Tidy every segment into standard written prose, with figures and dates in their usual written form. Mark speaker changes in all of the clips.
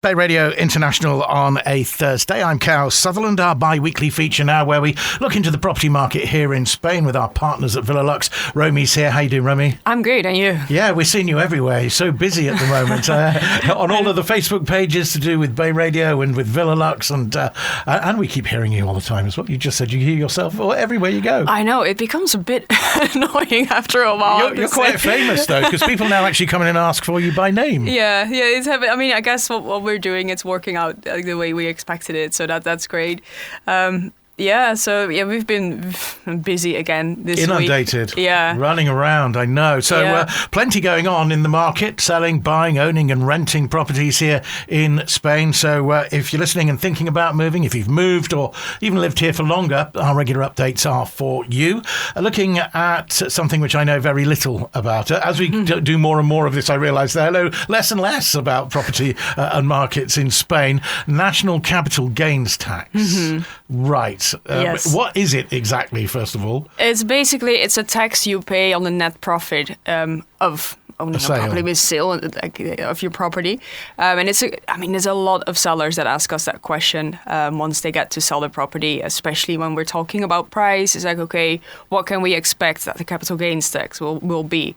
Speaker 1: BayRadio International on a Thursday. I'm Carol Sutherland, our bi-weekly feature now where we look into the property market here in Spain with our partners at Villalux. Romy's here. How you doing, Romy?
Speaker 2: I'm good, and you?
Speaker 1: Yeah, we're seeing you everywhere. You're so busy at the moment. On all of the Facebook pages to do with BayRadio and with Villalux, and we keep hearing you all the time as well. You just said you hear yourself everywhere you go.
Speaker 2: I know, it becomes a bit annoying after a while.
Speaker 1: You're quite famous, though, because people now actually come in and ask for you by name.
Speaker 2: Yeah, I guess what we're doing, it's working out the way we expected it, so that's great. We've been busy again this week.
Speaker 1: Inundated.
Speaker 2: Yeah.
Speaker 1: Running around, I know. So plenty going on in the market, selling, buying, owning and renting properties here in Spain. So if you're listening and thinking about moving, if you've moved or even lived here for longer, our regular updates are for you. Looking at something which I know very little about. As we do more and more of this, I realise that I know less and less about property and markets in Spain. National capital gains tax. Right.
Speaker 2: Yes.
Speaker 1: What is it exactly, first of all?
Speaker 2: It's a tax you pay on the net profit of owning a property, with sale of your property. And there's a lot of sellers that ask us that question once they get to sell the property, especially when we're talking about price. It's like, okay, what can we expect that the capital gains tax will be?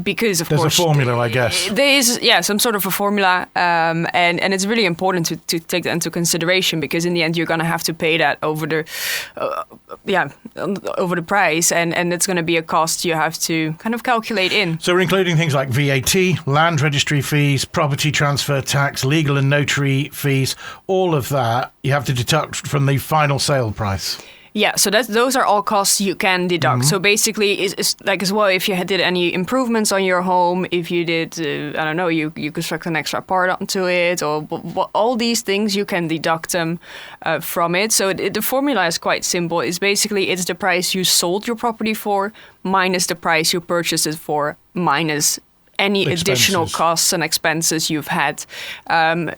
Speaker 2: Because, of course...
Speaker 1: There's a formula, I guess.
Speaker 2: There is, some sort of a formula. And it's really important to take that into consideration, because in the end, you're going to have to pay that over the price. And it's going to be a cost you have to kind of calculate in.
Speaker 1: So we're including things like VAT, land registry fees, property transfer tax, legal and notary fees, all of that you have to deduct from the final sale price.
Speaker 2: Yeah, so those are all costs you can deduct. So basically, it's like as well, if you did any improvements on your home, if you did, you construct an extra part onto it, or all these things, you can deduct them from it. So the formula is quite simple. It's the price you sold your property for minus the price you purchased it for minus any additional costs and expenses you've had.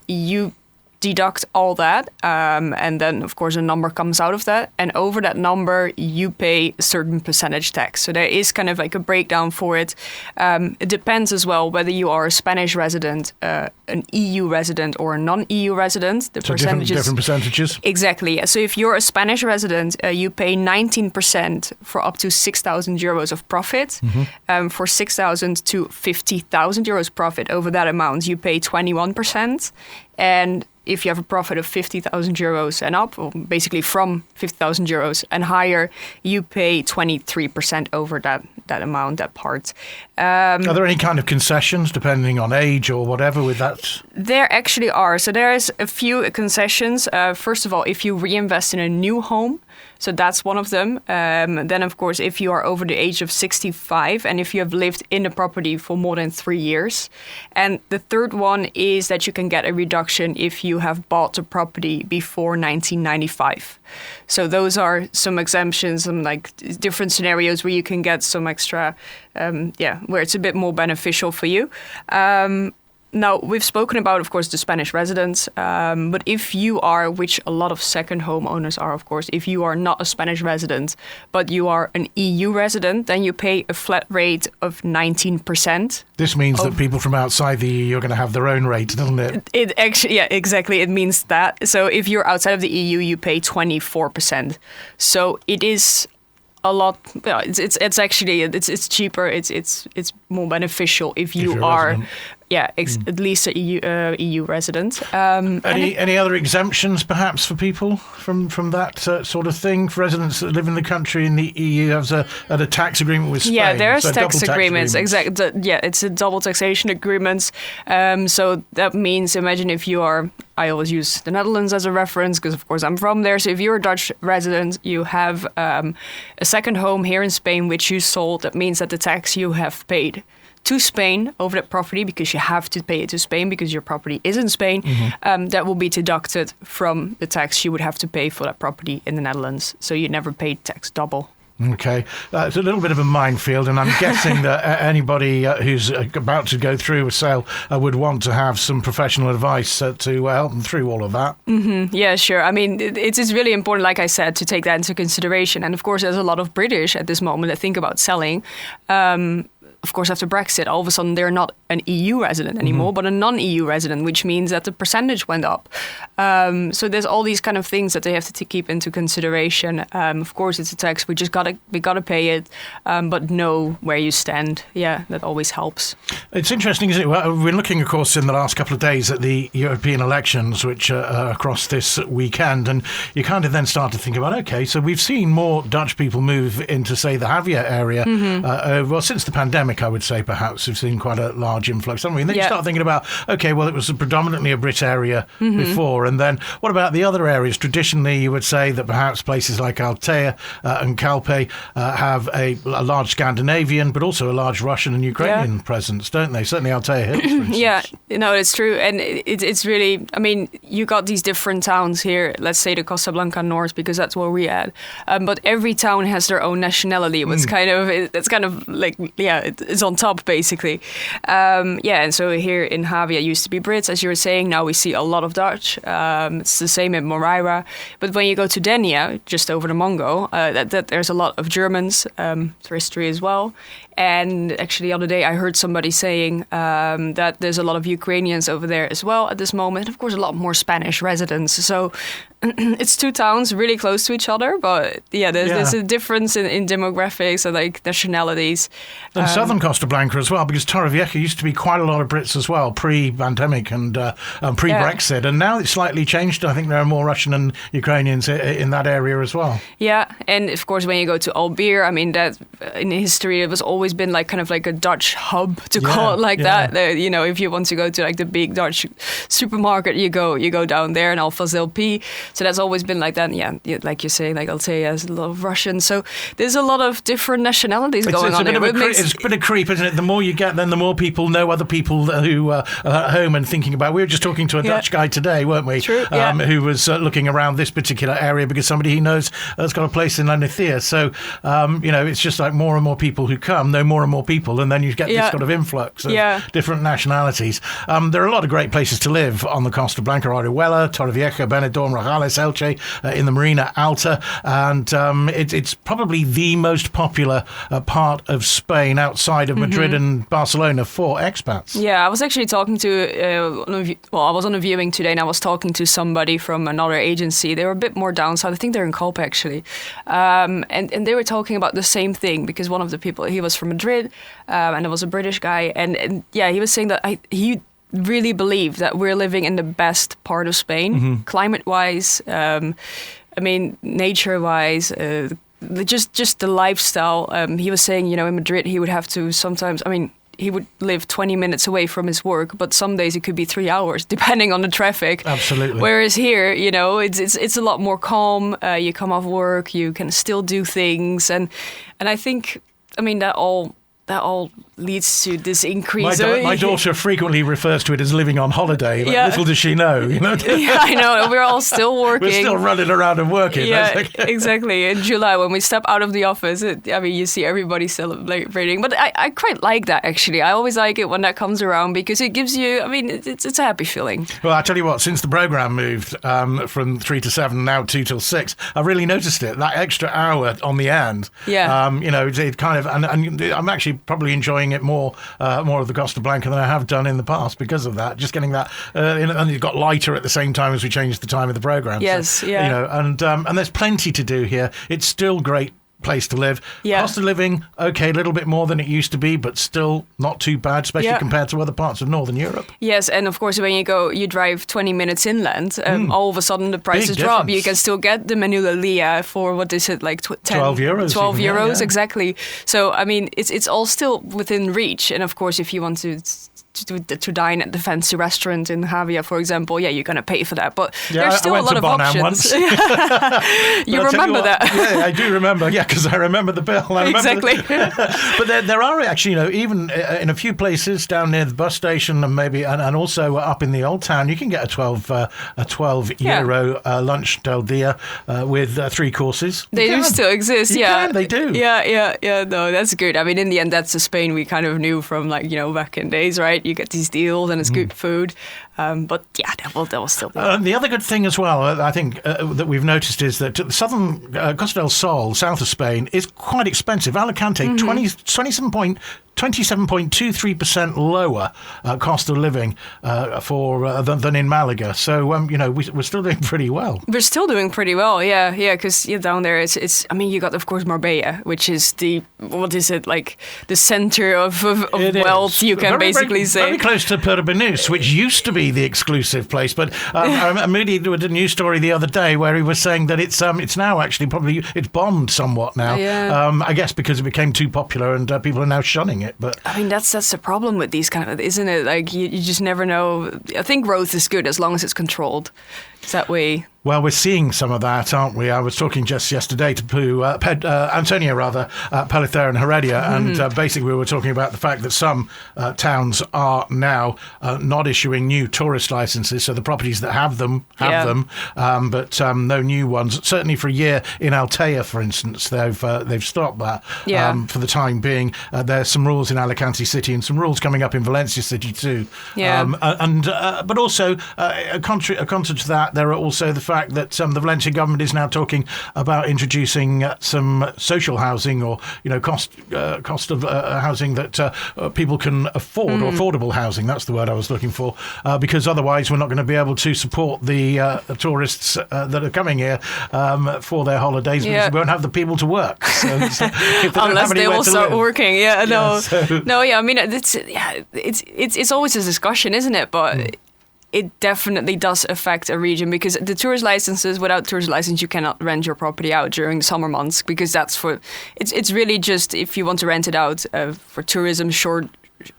Speaker 2: You deduct all that, and then of course a number comes out of that, and over that number you pay a certain percentage tax. So there is kind of like a breakdown for it. It depends as well whether you are a Spanish resident, an EU resident, or a non-EU resident. The percentages,
Speaker 1: different percentages.
Speaker 2: Exactly. So if you're a Spanish resident, you pay 19% for up to 6,000 euros of profit. For 6,000 to 50,000 euros profit over that amount, you pay 21%. And if you have a profit of 50,000 euros and up, or basically from 50,000 euros and higher, you pay 23% over that amount, that part. Are
Speaker 1: there any kind of concessions depending on age or whatever with that?
Speaker 2: There actually are. So there's a few concessions. First of all, if you reinvest in a new home, so that's one of them. Then, of course, if you are over the age of 65 and if you have lived in the property for more than 3 years. And the third one is that you can get a reduction if you have bought the property before 1995. So those are some exemptions, some like different scenarios where you can get some extra, where it's a bit more beneficial for you. Now, we've spoken about, of course, the Spanish residents, but if you are, which a lot of second home owners are, of course, if you are not a Spanish resident, but you are an EU resident, then you pay a flat rate of 19%.
Speaker 1: This means that people from outside the EU are going to have their own rate, doesn't it?
Speaker 2: It actually, yeah, exactly. It means that. So if you're outside of the EU, you pay 24%. So it is a lot. It's actually it's cheaper. It's more beneficial if you are. Resident. At least an EU resident.
Speaker 1: Any other exemptions, perhaps, for people from that sort of thing? For residents that live in the country in the EU, have a tax agreement with Spain.
Speaker 2: Yeah, there's tax agreements. Exactly. It's a double taxation agreements. So that means, imagine if you are. I always use the Netherlands as a reference because, of course, I'm from there. So if you're a Dutch resident, you have a second home here in Spain which you sold. That means that the tax you have paid to Spain over that property, because you have to pay it to Spain because your property is in Spain, that will be deducted from the tax you would have to pay for that property in the Netherlands. So you never pay tax double.
Speaker 1: Okay. It's a little bit of a minefield, and I'm guessing that anybody who's about to go through a sale would want to have some professional advice to help them through all of that.
Speaker 2: Yeah, sure. I mean, it is really important, like I said, to take that into consideration. And of course, there's a lot of British at this moment that think about selling. of course, after Brexit, all of a sudden they're not an EU resident anymore, but a non-EU resident, which means that the percentage went up. So there's all these kind of things that they have to keep into consideration. Of course, it's a tax. We gotta pay it, but know where you stand. Yeah, that always helps.
Speaker 1: It's interesting, isn't it? Well, we're looking, of course, in the last couple of days at the European elections, which are across this weekend, and you kind of then start to think about, okay, so we've seen more Dutch people move into, say, the Javea area. Well, since the pandemic, I would say, perhaps we've seen quite a large influx, haven't we? And then you start thinking about, okay, well, it was predominantly a Brit area before, and then what about the other areas? Traditionally, you would say that perhaps places like Altea and Calpe have a large Scandinavian, but also a large Russian and Ukrainian presence, don't they? Certainly Altea Hills, for instance.
Speaker 2: Yeah, no, it's true. And it's really, I mean, you got these different towns here, let's say the Costa Blanca North, because that's where we at. But every town has their own nationality. It's kind of like, it's on top, basically. And so here in Javea used to be Brits, as you were saying. Now we see a lot of Dutch. It's the same in Moraira. But when you go to Denia, just over the Mongo, that there's a lot of Germans, for history as well. And actually, the other day, I heard somebody saying that there's a lot of Ukrainians over there as well at this moment. Of course, a lot more Spanish residents. So it's two towns really close to each other. But there's a difference in demographics and like nationalities.
Speaker 1: And southern Costa Blanca as well, because Torrevieja used to be quite a lot of Brits as well, pre-pandemic and pre-Brexit. And now it's slightly changed. I think there are more Russian and Ukrainians in that area as well. Yeah.
Speaker 2: And of course, when you go to Albeer, I mean, that in history, it was always been like kind of like a Dutch hub, to call it like that. You know, if you want to go to like the big Dutch supermarket, you go down there in Alpha P. So that's always been like that. Yeah, like you say, like Altea has a lot of Russians. So there's a lot of different nationalities going on here.
Speaker 1: It's a bit of creep, isn't it? The more you get, then the more people know other people who are at home and thinking about. We were just talking to a Dutch guy today, weren't we?
Speaker 2: True.
Speaker 1: Who was looking around this particular area because somebody he knows has got a place in Anithea. So it's just like more and more people who come know more and more people, and then you get this sort of influx of different nationalities. There are a lot of great places to live on the Costa Blanca: Orihuela, Torrevieja, Benidorm, Rojales, Elche, in the Marina Alta, and it's probably the most popular part of Spain outside of Madrid and Barcelona for expats.
Speaker 2: Yeah, I was actually talking to, I was on a viewing today, and I was talking to somebody from another agency. They were a bit more down south. I think they're in Calpe, actually. And they were talking about the same thing, because one of the people, he was from Madrid, and it was a British guy. And he was saying that he really believed that we're living in the best part of Spain, climate-wise, nature-wise, just the lifestyle. He was saying, in Madrid, he would have to sometimes, he would live 20 minutes away from his work, but some days it could be 3 hours, depending on the traffic.
Speaker 1: Absolutely.
Speaker 2: Whereas here, it's a lot more calm. You come off work, you can still do things, and I think, that all leads to this increase.
Speaker 1: My daughter frequently refers to it as living on holiday. Little does she know,
Speaker 2: Yeah, I know. We're all still working.
Speaker 1: We're still running around and working.
Speaker 2: Yeah, exactly. In July, when we step out of the office, you see everybody celebrating. But I quite like that, actually. I always like it when that comes around, because it gives you, it's a happy feeling.
Speaker 1: Well, I tell you what, since the programme moved from 3 to 7, now 2 till 6, I've really noticed it. That extra hour on the end. Yeah. It kind of, and I'm actually probably enjoying it more of the Costa Blanca than I have done in the past because of that. Just getting that, and it got lighter at the same time as we changed the time of the programme.
Speaker 2: Yes,
Speaker 1: so,
Speaker 2: and
Speaker 1: there's plenty to do here. It's still great place to live. Cost of living, okay, a little bit more than it used to be, but still not too bad, especially compared to other parts of Northern Europe.
Speaker 2: Yes, and of course, when you drive 20 minutes inland, all of a sudden the prices drop. You can still get the menu Lia for, what is it, like
Speaker 1: 12 euros.
Speaker 2: 12 euros, exactly. So, it's all still within reach. And of course, if you want to dine at the fancy restaurant in Javea, for example, you're going to pay for that. But there's still a lot of options. You remember that?
Speaker 1: Yeah, I do remember. Yeah, because I remember the bill.
Speaker 2: Exactly.
Speaker 1: But there are actually, even in a few places down near the bus station, and maybe and also up in the old town, you can get a 12 euro lunch del dia with 3 courses.
Speaker 2: They do still exist.
Speaker 1: You can, they do.
Speaker 2: Yeah. No, that's good. In the end, that's the Spain we kind of knew from back in days, right? You get these deals and it's good food. But yeah, that will still be.
Speaker 1: The other good thing as well, I think, that we've noticed is that southern Costa del Sol, south of Spain, is quite expensive. Alicante, 27.23% lower cost of living than in Malaga. So, we're still doing pretty well.
Speaker 2: We're still doing pretty well, yeah, because down there, it's. I mean, you got, of course, Marbella, which is the center of wealth, you can basically say.
Speaker 1: Very close to Perbenus, which used to be the exclusive place. But Moody did a news story the other day where he was saying that it's now actually it's bombed somewhat now.
Speaker 2: Yeah.
Speaker 1: I guess because it became too popular and people are now shunning it. But
Speaker 2: I mean, that's the problem with these kind of, isn't it? Like you just never know. I think growth is good as long as it's controlled. It's that way.
Speaker 1: Well, we're seeing some of that, aren't we? I was talking just yesterday to Antonio Pellicer and Heredia, and basically we were talking about the fact that some towns are now not issuing new tourist licenses, so the properties that have them, but no new ones. Certainly for a year in Altea, for instance, they've stopped that for the time being. There's some rules in Alicante City and some rules coming up in Valencia City too.
Speaker 2: Yeah.
Speaker 1: But also, contrary to that, there are also the fact that the Valencia government is now talking about introducing some social housing or cost of housing that people can afford, or affordable housing. That's the word I was looking for, because otherwise we're not going to be able to support the tourists that are coming here for their holidays because we won't have the people to work. So
Speaker 2: unless they all start working. I mean, it's always a discussion, isn't it? But it definitely does affect a region because the tourist licenses, without tourist license, you cannot rent your property out during the summer months because that's it's really just if you want to rent it out for tourism, short.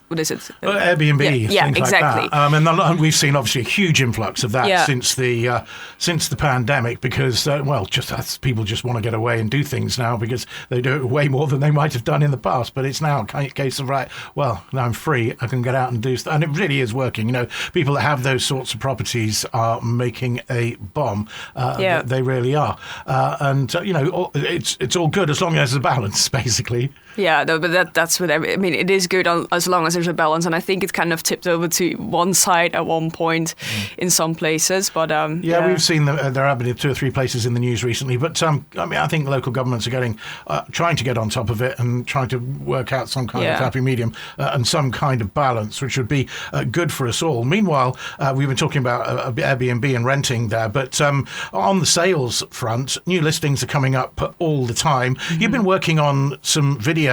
Speaker 2: What is it?
Speaker 1: Airbnb, things
Speaker 2: exactly.
Speaker 1: like that. And we've seen obviously a huge influx of that since the pandemic because, just as people just want to get away and do things now because they do it way more than they might have done in the past. But it's now a case of, now I'm free, I can get out and do stuff. And it really is working. People that have those sorts of properties are making a bomb. They really are. It's all good as long as there's a balance, basically.
Speaker 2: Yeah, no, but that's what it is good as long as there's a balance, and I think it's kind of tipped over to one side at one point in some places. But
Speaker 1: we've seen there have been 2 or 3 places in the news recently. But I think local governments are trying to get on top of it and trying to work out some kind of happy medium and some kind of balance, which would be good for us all. Meanwhile, we've been talking about Airbnb and renting there, but on the sales front, new listings are coming up all the time. You've been working on some videos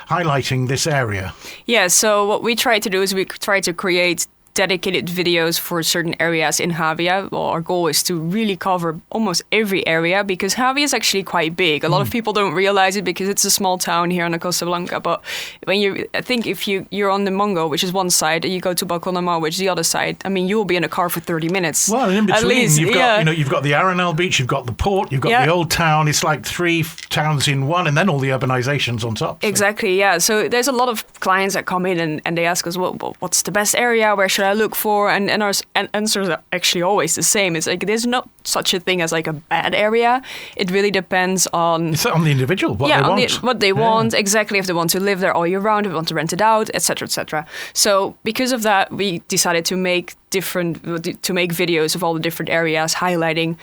Speaker 1: highlighting this area.
Speaker 2: Yeah, so what we try to do is we try to create dedicated videos for certain areas in Javea. Well, our goal is to really cover almost every area because Javea is actually quite big. A lot of people don't realize it because it's a small town here on the Costa Blanca. But I think if you're on the Mongo, which is one side, and you go to Balconamar, which is the other side, I mean, you'll be in a car for 30 minutes.
Speaker 1: Well, in between,
Speaker 2: at least,
Speaker 1: you've got the Arenal beach, you've got the port, you've got the old town. It's like 3 towns in one, and then all the urbanizations on top. So.
Speaker 2: Exactly, yeah. So there's a lot of clients that come in and they ask us, well, what's the best area? Where should I look for? And our answers are actually always the same. It's like there's not such a thing as like a bad area. It really depends on...
Speaker 1: It's on the individual, what they want,
Speaker 2: exactly, if they want to live there all year round, if they want to rent it out, etc., etc. So because of that, we decided to make videos of all the different areas, highlighting,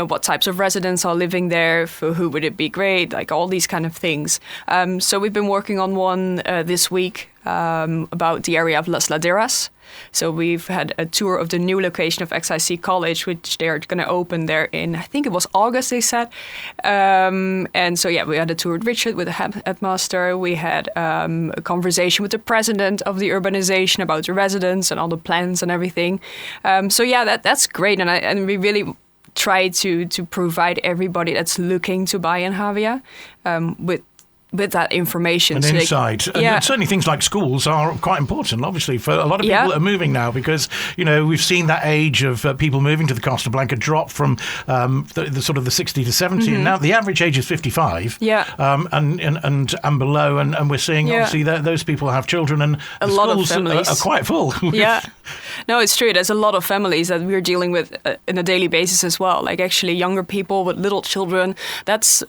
Speaker 2: what types of residents are living there, for who would it be great, like all these kind of things. So we've been working on one this week about the area of Las Laderas. So we've had a tour of the new location of XIC College, which they're going to open there in, I think it was August, they said. And so, we had a tour with Richard, with the headmaster. We had a conversation with the president of the urbanization about the residents and all the plans and everything. That's great. And we really try to provide everybody that's looking to buy in Javea with that information.
Speaker 1: And insight. And certainly things like schools are quite important, obviously, for a lot of people that are moving now because, we've seen that age of people moving to the Costa Blanca drop from the sort of the 60 to 70. And now the average age is 55 and below. And we're seeing, obviously, that those people have children and
Speaker 2: a lot of families
Speaker 1: are quite full.
Speaker 2: No, it's true. There's a lot of families that we're dealing with on a daily basis as well. Like actually younger people with little children. That's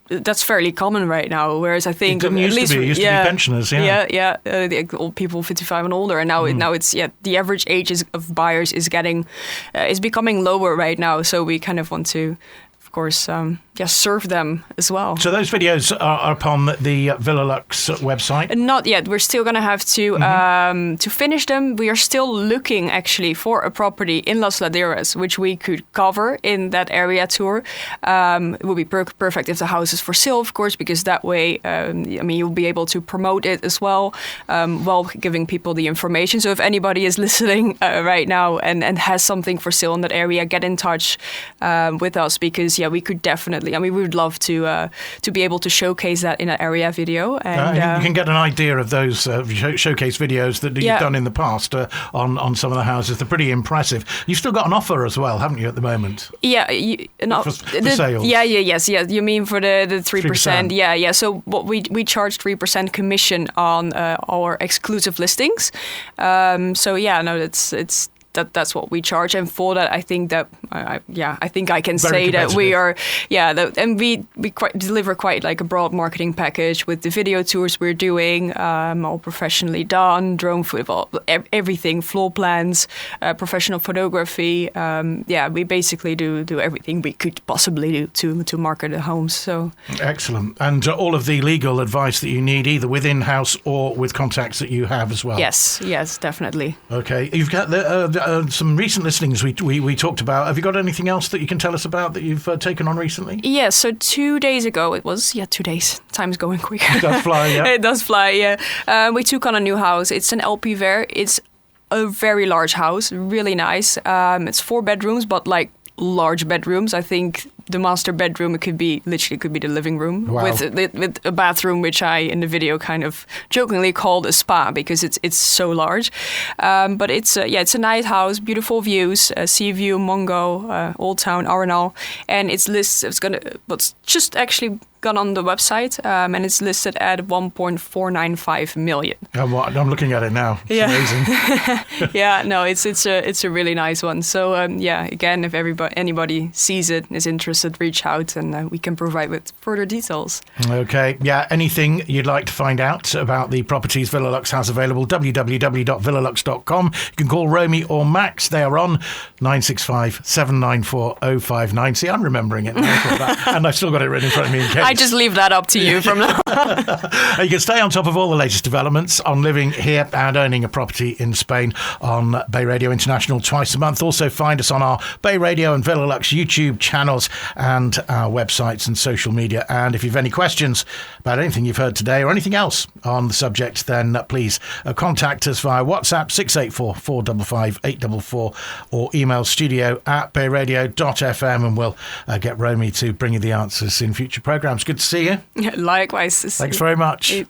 Speaker 2: that's fairly common right now. Whereas I think
Speaker 1: it used to be pensioners.
Speaker 2: The old people 55 and older, and now it's the average age of buyers is becoming lower right now. So we kind of want to, of course, serve them as well.
Speaker 1: So those videos are upon the Villalux website?
Speaker 2: Not yet. We're still going to have to finish them. We are still looking actually for a property in Las Laderas, which we could cover in that area tour. It would be perfect if the house is for sale, of course, because that way, you'll be able to promote it as well, while giving people the information. So if anybody is listening right now and has something for sale in that area, get in touch with us, because we could definitely. We would love to be able to showcase that in an area video. And
Speaker 1: you can get an idea of those showcase videos that you've done in the past on some of the houses. They're pretty impressive. You've still got an offer as well, haven't you, at the moment?
Speaker 2: Yeah,
Speaker 1: for sales.
Speaker 2: Yes. You mean for the 3%? Yeah. So what we charge 3% commission on our exclusive listings. That's what we charge, and for that, I think that I think I can say that we are and we deliver quite like a broad marketing package with the video tours we're doing, all professionally done, drone football, everything, floor plans, professional photography. We basically do everything we could possibly do to market the homes. So
Speaker 1: excellent, and all of the legal advice that you need, either within house or with contacts that you have as well.
Speaker 2: Yes, definitely.
Speaker 1: Okay, you've got some recent listings we talked about. Have you got anything else that you can tell us about that you've taken on recently?
Speaker 2: Yeah, so 2 days ago it was. 2 days. Time's going quick.
Speaker 1: It does fly, yeah.
Speaker 2: It does fly, yeah. We took on a new house. It's an LP Ver. It's a very large house, really nice. It's 4 bedrooms, but like large bedrooms. I think the master bedroom could be the living room.
Speaker 1: Wow.
Speaker 2: with a bathroom, which I in the video kind of jokingly called a spa because it's so large. But it's a nice house, beautiful views, sea view, Mongo, Old Town, Arnal, and it's just actually gone on the website, and it's listed at 1.495 million.
Speaker 1: I'm looking at it now. It's amazing.
Speaker 2: It's a really nice one. So again, if anybody sees it, is interested, reach out, and we can provide with further details.
Speaker 1: Okay, anything you'd like to find out about the properties Villalux has available, www.villalux.com. You can call Romy or Max. They are on 965 794 059. See, I'm remembering it now, and I've still got it written in front of me in case.
Speaker 2: I just leave that up to you from now on.
Speaker 1: You can stay on top of all the latest developments on living here and owning a property in Spain on BayRadio International twice a month. Also find us on our BayRadio and Villalux YouTube channels and our websites and social media. And if you've any questions about anything you've heard today or anything else on the subject, then please contact us via WhatsApp 684 455 844 or email studio@bayradio.fm, and we'll get Romy to bring you the answers in future programmes. Good to see you.
Speaker 2: Likewise.
Speaker 1: Thanks very much.